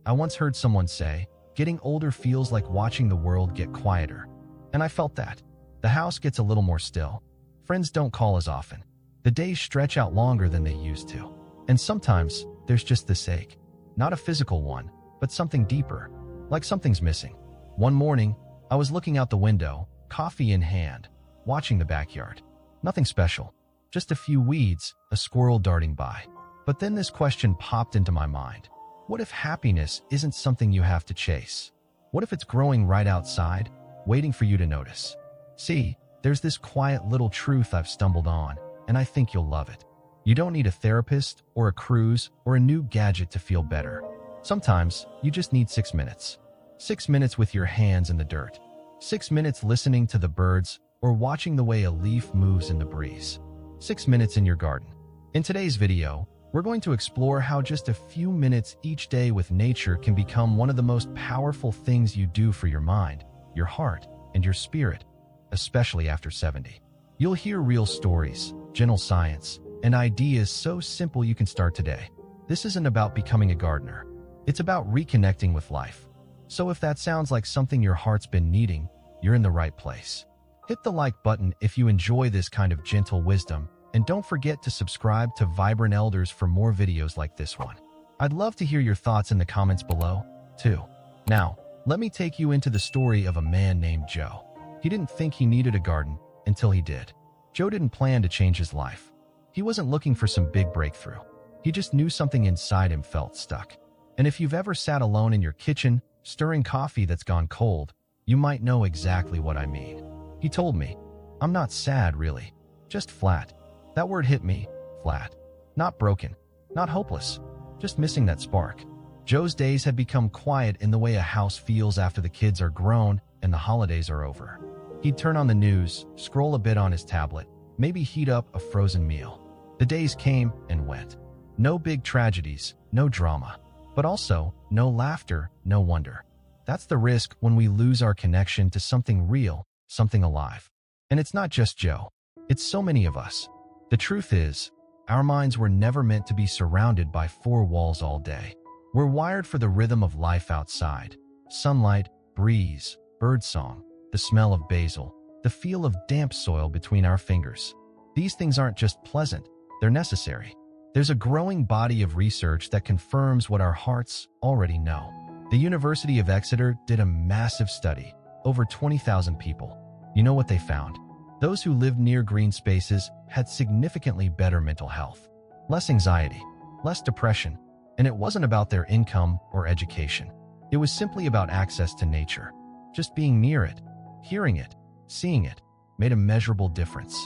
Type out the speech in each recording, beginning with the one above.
I once heard someone say, getting older feels like watching the world get quieter. And I felt that. The house gets a little more still. Friends don't call as often. The days stretch out longer than they used to. And sometimes, there's just this ache. Not a physical one, but something deeper. Like something's missing. One morning, I was looking out the window, coffee in hand, watching the backyard. Nothing special. Just a few weeds, a squirrel darting by. But then this question popped into my mind. What if happiness isn't something you have to chase? What if it's growing right outside, waiting for you to notice? See, there's this quiet little truth I've stumbled on, and I think you'll love it. You don't need a therapist or a cruise or a new gadget to feel better. Sometimes, you just need 6 minutes. 6 minutes with your hands in the dirt. 6 minutes listening to the birds or watching the way a leaf moves in the breeze. 6 minutes in your garden. In today's video, we're going to explore how just a few minutes each day with nature can become one of the most powerful things you do for your mind, your heart, and your spirit, especially after 70. You'll hear real stories, gentle science, and ideas so simple you can start today. This isn't about becoming a gardener. It's about reconnecting with life. So if that sounds like something your heart's been needing, you're in the right place. Hit the like button if you enjoy this kind of gentle wisdom, and don't forget to subscribe to Vibrant Elders for more videos like this one. I'd love to hear your thoughts in the comments below, too. Now, let me take you into the story of a man named Joe. He didn't think he needed a garden until he did. Joe didn't plan to change his life. He wasn't looking for some big breakthrough. He just knew something inside him felt stuck. And if you've ever sat alone in your kitchen, stirring coffee that's gone cold, you might know exactly what I mean. He told me, "I'm not sad, really. Just flat." That word hit me, flat. Not broken, not hopeless, just missing that spark. Joe's days had become quiet in the way a house feels after the kids are grown and the holidays are over. He'd turn on the news, scroll a bit on his tablet, maybe heat up a frozen meal. The days came and went. No big tragedies, no drama, but also no laughter, no wonder. That's the risk when we lose our connection to something real, something alive. And it's not just Joe. It's so many of us. The truth is, our minds were never meant to be surrounded by four walls all day. We're wired for the rhythm of life outside. Sunlight, breeze, birdsong, the smell of basil, the feel of damp soil between our fingers. These things aren't just pleasant, they're necessary. There's a growing body of research that confirms what our hearts already know. The University of Exeter did a massive study, over 20,000 people. You know what they found? Those who lived near green spaces had significantly better mental health, less anxiety, less depression, and it wasn't about their income or education. It was simply about access to nature. Just being near it, hearing it, seeing it, made a measurable difference.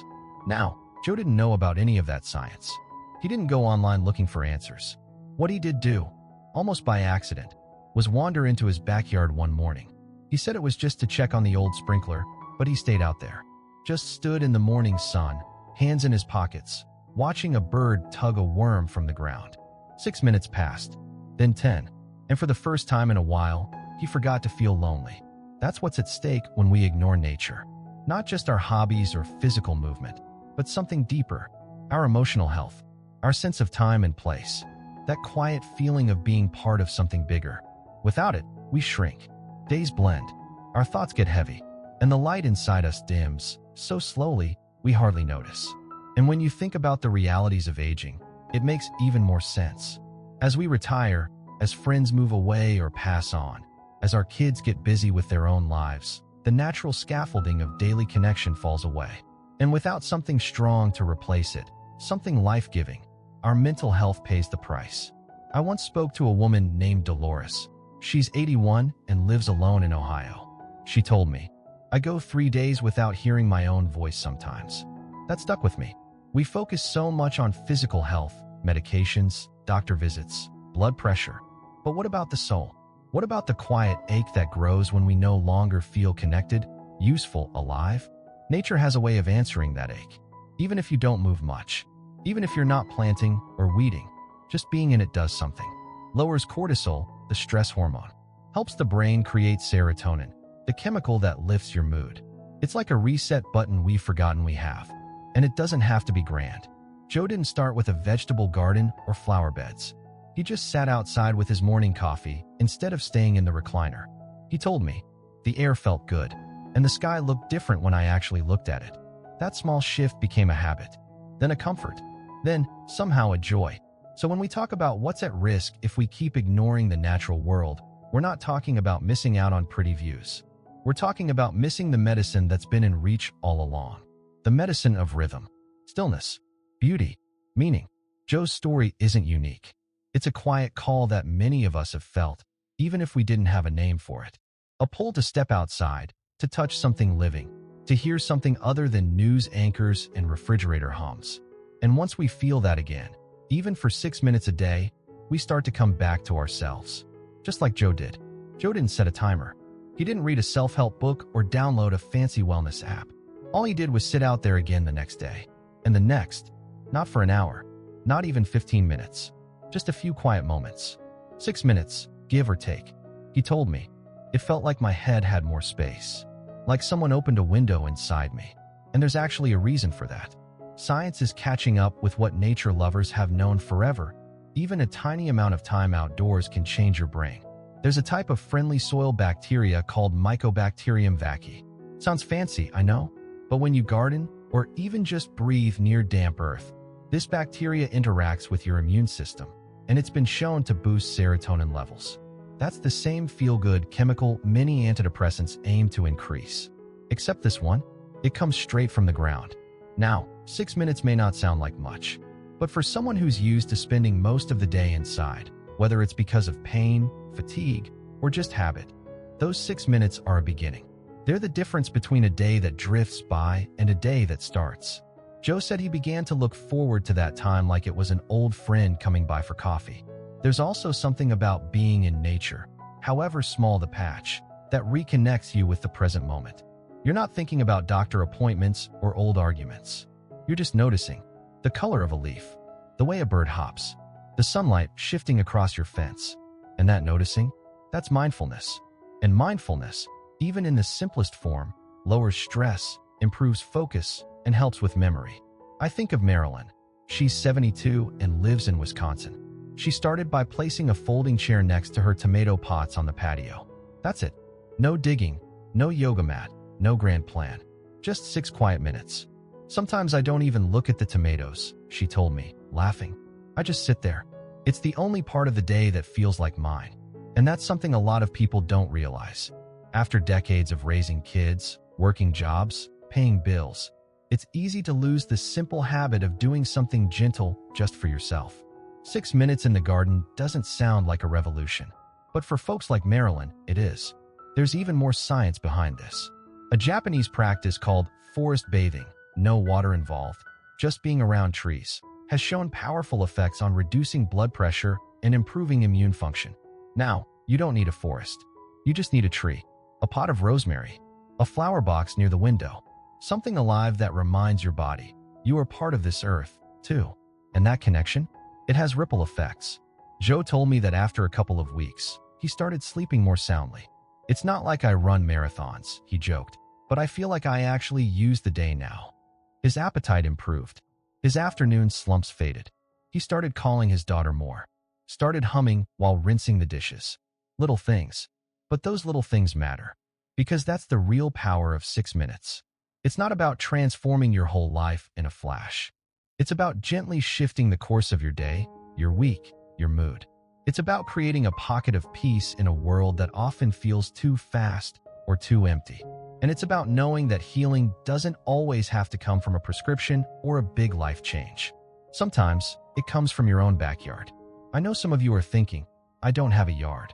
Now, Joe didn't know about any of that science. He didn't go online looking for answers. What he did do, almost by accident, was wander into his backyard one morning. He said it was just to check on the old sprinkler, but he stayed out there. Just stood in the morning sun, hands in his pockets, watching a bird tug a worm from the ground. 6 minutes passed, then 10, and for the first time in a while, he forgot to feel lonely. That's what's at stake when we ignore nature. Not just our hobbies or physical movement, but something deeper, our emotional health, our sense of time and place, that quiet feeling of being part of something bigger. Without it, we shrink. Days blend, our thoughts get heavy, and the light inside us dims, so slowly, we hardly notice. And when you think about the realities of aging, it makes even more sense. As we retire, as friends move away or pass on, as our kids get busy with their own lives, the natural scaffolding of daily connection falls away. And without something strong to replace it, something life-giving, our mental health pays the price. I once spoke to a woman named Dolores. She's 81 and lives alone in Ohio. She told me, "I go 3 days without hearing my own voice sometimes." That stuck with me. We focus so much on physical health, medications, doctor visits, blood pressure. But what about the soul? What about the quiet ache that grows when we no longer feel connected, useful, alive? Nature has a way of answering that ache. Even if you don't move much, even if you're not planting or weeding, just being in it does something. Lowers cortisol, the stress hormone. Helps the brain create serotonin, the chemical that lifts your mood. It's like a reset button we've forgotten we have. And it doesn't have to be grand. Joe didn't start with a vegetable garden or flower beds. He just sat outside with his morning coffee instead of staying in the recliner. He told me, the air felt good, and the sky looked different when I actually looked at it. That small shift became a habit, then a comfort, then somehow a joy. So when we talk about what's at risk if we keep ignoring the natural world, we're not talking about missing out on pretty views. We're talking about missing the medicine that's been in reach all along. The medicine of rhythm, stillness, beauty, meaning. Joe's story isn't unique. It's a quiet call that many of us have felt, even if we didn't have a name for it. A pull to step outside, to touch something living, to hear something other than news anchors and refrigerator hums. And once we feel that again, even for 6 minutes a day, we start to come back to ourselves. Just like Joe did. Joe didn't set a timer. He didn't read a self-help book or download a fancy wellness app. All he did was sit out there again the next day. And the next, not for an hour, not even 15 minutes, just a few quiet moments. 6 minutes, give or take. He told me, it felt like my head had more space. Like someone opened a window inside me. And there's actually a reason for that. Science is catching up with what nature lovers have known forever. Even a tiny amount of time outdoors can change your brain. There's a type of friendly soil bacteria called Mycobacterium vaccae. Sounds fancy, I know. But when you garden, or even just breathe near damp earth, this bacteria interacts with your immune system, and it's been shown to boost serotonin levels. That's the same feel-good chemical many antidepressants aim to increase. Except this one, it comes straight from the ground. Now, 6 minutes may not sound like much, but for someone who's used to spending most of the day inside, whether it's because of pain, fatigue, or just habit, those 6 minutes are a beginning. They're the difference between a day that drifts by and a day that starts. Joe said he began to look forward to that time like it was an old friend coming by for coffee. There's also something about being in nature, however small the patch, that reconnects you with the present moment. You're not thinking about doctor appointments or old arguments. You're just noticing the color of a leaf, the way a bird hops, the sunlight shifting across your fence. And that noticing, that's mindfulness. And mindfulness, even in the simplest form, lowers stress, improves focus, and helps with memory. I think of Marilyn. She's 72 and lives in Wisconsin. She started by placing a folding chair next to her tomato pots on the patio. That's it. No digging, no yoga mat, no grand plan. Just 6 quiet minutes. Sometimes I don't even look at the tomatoes, she told me, laughing. I just sit there. It's the only part of the day that feels like mine. And that's something a lot of people don't realize. After decades of raising kids, working jobs, paying bills, it's easy to lose the simple habit of doing something gentle just for yourself. 6 minutes in the garden doesn't sound like a revolution. But for folks like Marilyn, it is. There's even more science behind this. A Japanese practice called forest bathing, no water involved, just being around trees, has shown powerful effects on reducing blood pressure and improving immune function. Now, you don't need a forest. You just need a tree, a pot of rosemary, a flower box near the window, something alive that reminds your body you are part of this earth, too. And that connection? It has ripple effects. Joe told me that after a couple of weeks, he started sleeping more soundly. It's not like I run marathons, he joked, but I feel like I actually use the day now. His appetite improved. His afternoon slumps faded. He started calling his daughter more. Started humming while rinsing the dishes. Little things. But those little things matter. Because that's the real power of 6 minutes. It's not about transforming your whole life in a flash. It's about gently shifting the course of your day, your week, your mood. It's about creating a pocket of peace in a world that often feels too fast or too empty. And it's about knowing that healing doesn't always have to come from a prescription or a big life change. Sometimes, it comes from your own backyard. I know some of you are thinking, I don't have a yard.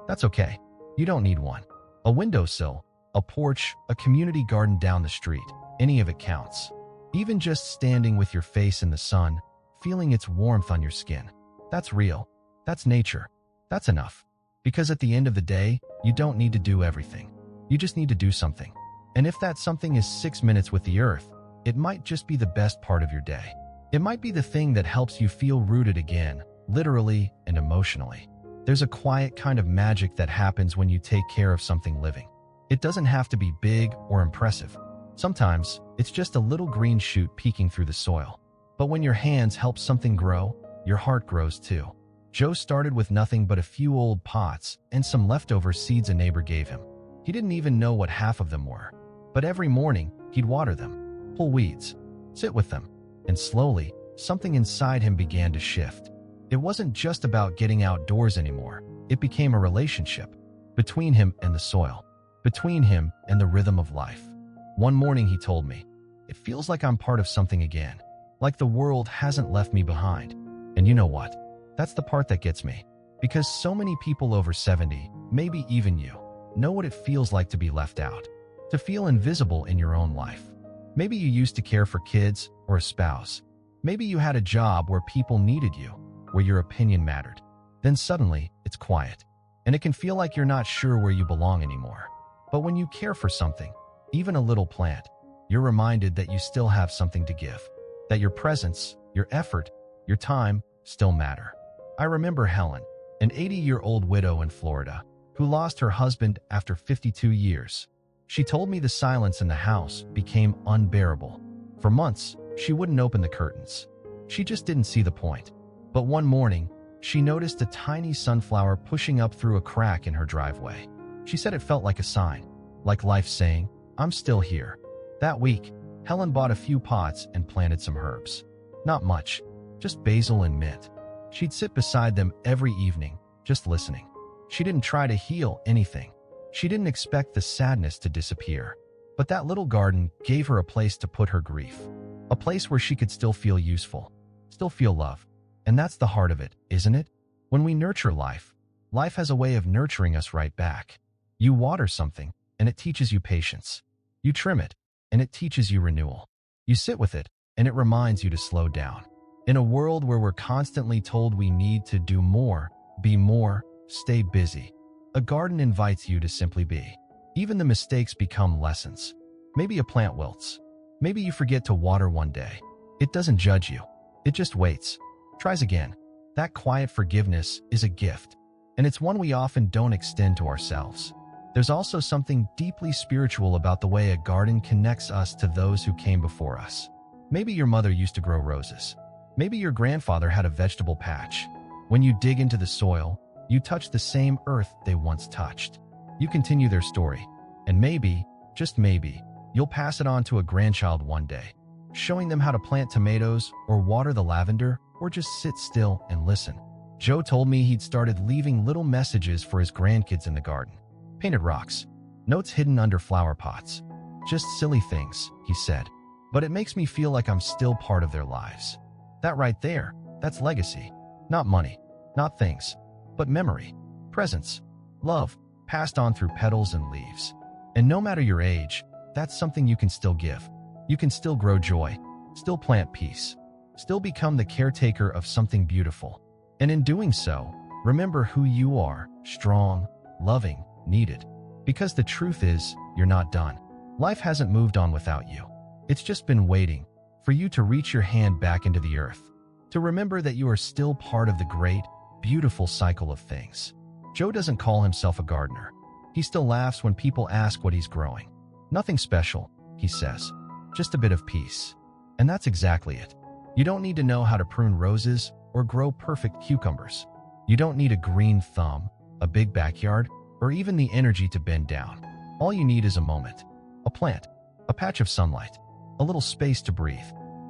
That's okay. You don't need one. A windowsill, a porch, a community garden down the street, any of it counts. Even just standing with your face in the sun, feeling its warmth on your skin. That's real. That's nature. That's enough. Because at the end of the day, you don't need to do everything. You just need to do something. And if that something is 6 minutes with the earth, it might just be the best part of your day. It might be the thing that helps you feel rooted again, literally and emotionally. There's a quiet kind of magic that happens when you take care of something living. It doesn't have to be big or impressive. Sometimes, it's just a little green shoot peeking through the soil. But when your hands help something grow, your heart grows too. Joe started with nothing but a few old pots and some leftover seeds a neighbor gave him. He didn't even know what half of them were. But every morning, he'd water them, pull weeds, sit with them, and slowly, something inside him began to shift. It wasn't just about getting outdoors anymore. It became a relationship between him and the soil, between him and the rhythm of life. One morning he told me, "It feels like I'm part of something again, like the world hasn't left me behind." And you know what? That's the part that gets me. Because so many people over 70, maybe even you, know what it feels like to be left out, to feel invisible in your own life. Maybe you used to care for kids or a spouse. Maybe you had a job where people needed you, where your opinion mattered. Then suddenly, it's quiet, and it can feel like you're not sure where you belong anymore. But when you care for something, even a little plant, you're reminded that you still have something to give, that your presence, your effort, your time still matter. I remember Helen, an 80-year-old widow in Florida, who lost her husband after 52 years. She told me the silence in the house became unbearable. For months, she wouldn't open the curtains. She just didn't see the point. But one morning, she noticed a tiny sunflower pushing up through a crack in her driveway. She said it felt like a sign, like life saying, "I'm still here." That week, Helen bought a few pots and planted some herbs. Not much, just basil and mint. She'd sit beside them every evening, just listening. She didn't try to heal anything. She didn't expect the sadness to disappear. But that little garden gave her a place to put her grief, a place where she could still feel useful, still feel love. And that's the heart of it, isn't it? When we nurture life, life has a way of nurturing us right back. You water something, and it teaches you patience. You trim it, and it teaches you renewal. You sit with it, and it reminds you to slow down. In a world where we're constantly told we need to do more, be more, stay busy, a garden invites you to simply be. Even the mistakes become lessons. Maybe a plant wilts. Maybe you forget to water one day. It doesn't judge you. It just waits. Tries again. That quiet forgiveness is a gift, and it's one we often don't extend to ourselves. There's also something deeply spiritual about the way a garden connects us to those who came before us. Maybe your mother used to grow roses. Maybe your grandfather had a vegetable patch. When you dig into the soil, you touch the same earth they once touched. You continue their story, and maybe, just maybe, you'll pass it on to a grandchild one day, showing them how to plant tomatoes or water the lavender or just sit still and listen. Joe told me he'd started leaving little messages for his grandkids in the garden. Painted rocks, notes hidden under flower pots. Just silly things, he said. But it makes me feel like I'm still part of their lives. That right there, that's legacy. Not money, not things, but memory, presence, love, passed on through petals and leaves. And no matter your age, that's something you can still give. You can still grow joy, still plant peace, still become the caretaker of something beautiful. And in doing so, remember who you are, strong, loving, needed. Because the truth is, you're not done. Life hasn't moved on without you. It's just been waiting for you to reach your hand back into the earth, to remember that you are still part of the great, beautiful cycle of things. Joe doesn't call himself a gardener. He still laughs when people ask what he's growing. Nothing special, he says, just a bit of peace. And that's exactly it. You don't need to know how to prune roses or grow perfect cucumbers. You don't need a green thumb, a big backyard, or even the energy to bend down. All you need is a moment, a plant, a patch of sunlight, a little space to breathe.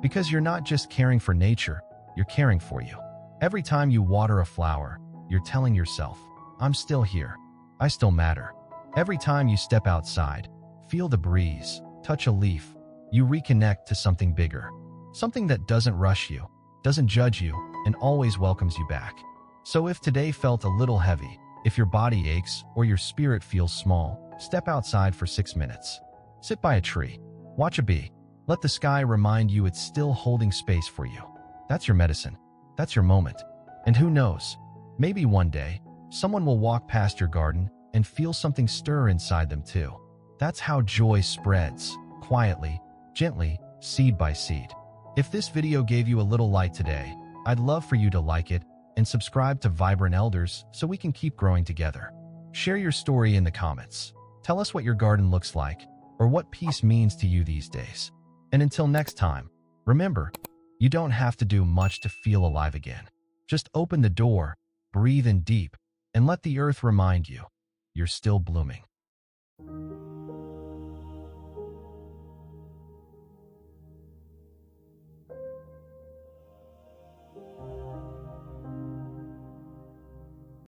Because you're not just caring for nature, you're caring for you. Every time you water a flower, you're telling yourself, "I'm still here. I still matter." Every time you step outside, feel the breeze, touch a leaf, you reconnect to something bigger. Something that doesn't rush you, doesn't judge you, and always welcomes you back. So if today felt a little heavy, if your body aches or your spirit feels small, step outside for 6 minutes. Sit by a tree. Watch a bee. Let the sky remind you it's still holding space for you. That's your medicine. That's your moment. And who knows, maybe one day, someone will walk past your garden and feel something stir inside them too. That's how joy spreads, quietly, gently, seed by seed. If this video gave you a little light today, I'd love for you to like it and subscribe to Vibrant Elders so we can keep growing together. Share your story in the comments. Tell us what your garden looks like or what peace means to you these days. And until next time, remember, you don't have to do much to feel alive again. Just open the door, Breathe in deep and let the earth remind you you're still blooming.